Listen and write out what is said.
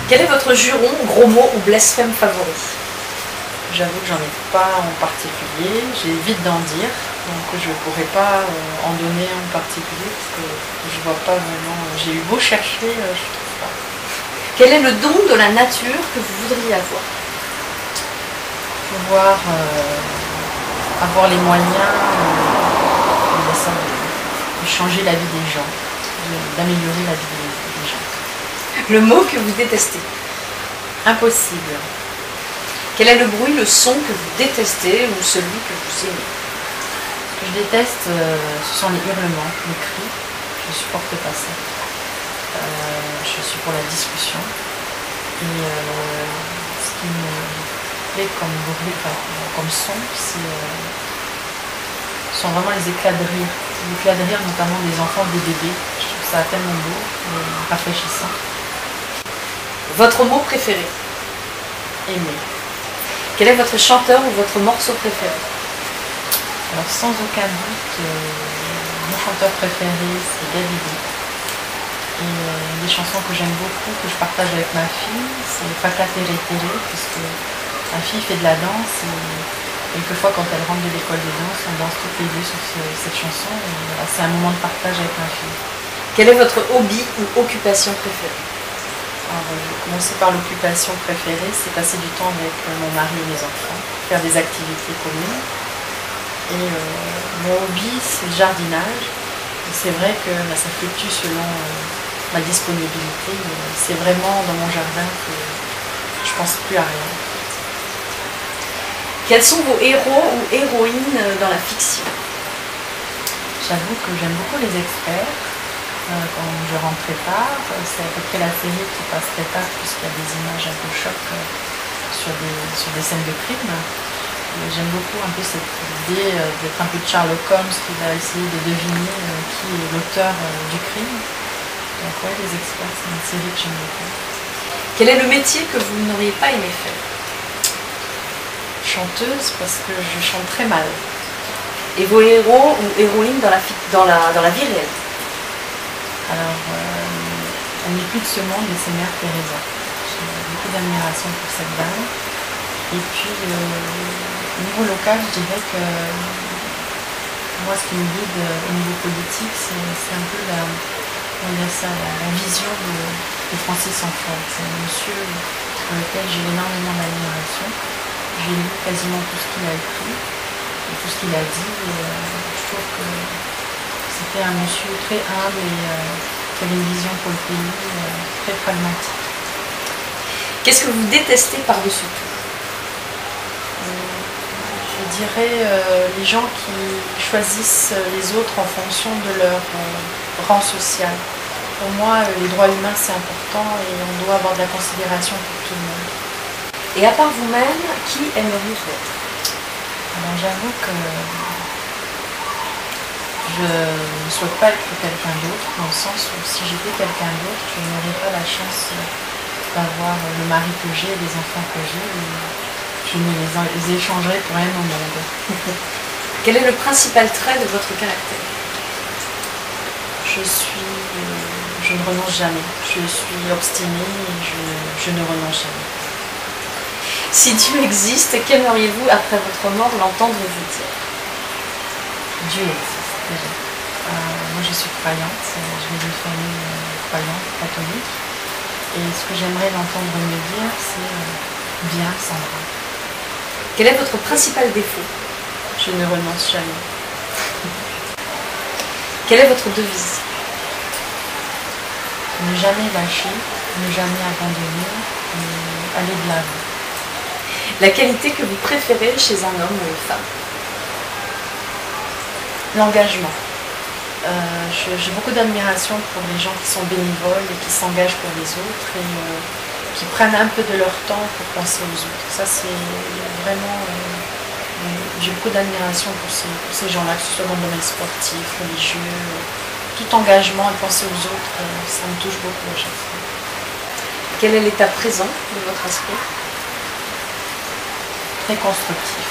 Quel est votre juron, gros mot ou blasphème favori? J'avoue que j'en ai pas en particulier, j'évite d'en dire, donc je ne pourrais pas en donner en particulier parce que je vois pas vraiment, j'ai eu beau chercher, je trouve pas. Quel est le don de la nature que vous voudriez avoir? Pouvoir avoir les moyens de changer la vie des gens, d'améliorer la vie des gens. Le mot que vous détestez? Impossible. Quel est le bruit, le son que vous détestez ou celui que vous aimez? Ce que je déteste, ce sont les hurlements, les cris. Je ne supporte pas ça. Je suis pour la discussion. Et ce qui me plaît comme bruit, comme son, ce sont vraiment les éclats de rire. Les éclats de rire, notamment des enfants, des bébés. Je trouve ça tellement beau et rafraîchissant. Votre mot préféré? Aimer. Quel est votre chanteur ou votre morceau préféré? Alors sans aucun doute, mon chanteur préféré c'est David. Et des chansons que j'aime beaucoup, que je partage avec ma fille, c'est Faka Tere Tere, puisque ma fille fait de la danse et quelquefois quand elle rentre de l'école de danse, on danse toutes les deux sur cette chanson. Voilà, c'est un moment de partage avec ma fille. Quel est votre hobby ou occupation préférée? Alors, je vais commencer par l'occupation préférée, c'est passer du temps avec mon mari et mes enfants, faire des activités communes. Et mon hobby, c'est le jardinage. C'est vrai que ça fluctue selon ma disponibilité, mais c'est vraiment dans mon jardin que je pense plus à rien. Quels sont vos héros ou héroïnes dans la fiction? J'avoue que j'aime beaucoup les experts. Quand je rentrais tard, c'est à peu près la série qui passe très tard puisqu'il y a des images un peu choc sur des scènes de crime. J'aime beaucoup un peu cette idée d'être un peu de Sherlock Holmes qui va essayer de deviner qui est l'auteur du crime. Donc ouais, les experts, c'est une série que j'aime beaucoup. Quel est le métier que vous n'auriez pas aimé faire? Chanteuse parce que je chante très mal. Et vos héros ou héroïnes dans la vie réelle? Alors, elle n'est plus de ce monde, mais c'est Mère Teresa. J'ai beaucoup d'admiration pour cette dame. Et puis, au niveau local, je dirais que moi, ce qui me guide au niveau politique, c'est un peu la vision de Francis Enfant. C'est un monsieur pour lequel j'ai énormément d'admiration. J'ai lu quasiment tout ce qu'il a écrit et tout ce qu'il a dit. Et, je trouve que c'était un monsieur très humble et qui avait une vision pour le pays très pragmatique. Qu'est-ce que vous détestez par-dessus tout? Je dirais les gens qui choisissent les autres en fonction de leur rang social. Pour moi, les droits humains, c'est important et on doit avoir de la considération pour tout le monde. Et à part vous-même, qui aimeriez-vous être? Alors j'avoue que je ne souhaite pas être quelqu'un d'autre, dans le sens où si j'étais quelqu'un d'autre, je n'aurais pas la chance d'avoir le mari que j'ai et les enfants que j'ai. Je ne les échangerais pour rien au monde. Quel est le principal trait de votre caractère? Je ne renonce jamais. Je suis obstinée et je ne renonce jamais. Si Dieu existe, qu'aimeriez-vous après votre mort l'entendre vous dire? Dieu existe déjà. Moi je suis croyante, je viens d'une famille croyante, catholique. Et ce que j'aimerais l'entendre me dire, c'est bien Sandra. Quel est votre principal défaut? Je ne renonce jamais. Quelle est votre devise? Ne jamais lâcher, ne jamais abandonner, et aller de l'avant. La qualité que vous préférez chez un homme ou une femme? L'engagement. J'ai beaucoup d'admiration pour les gens qui sont bénévoles et qui s'engagent pour les autres et qui prennent un peu de leur temps pour penser aux autres. Ça, c'est vraiment... j'ai beaucoup d'admiration pour ces gens-là, que ce soit dans le domaine sportif, religieux, tout engagement et penser aux autres, ça me touche beaucoup à chaque fois. Quel est l'état présent de votre esprit? Très constructif.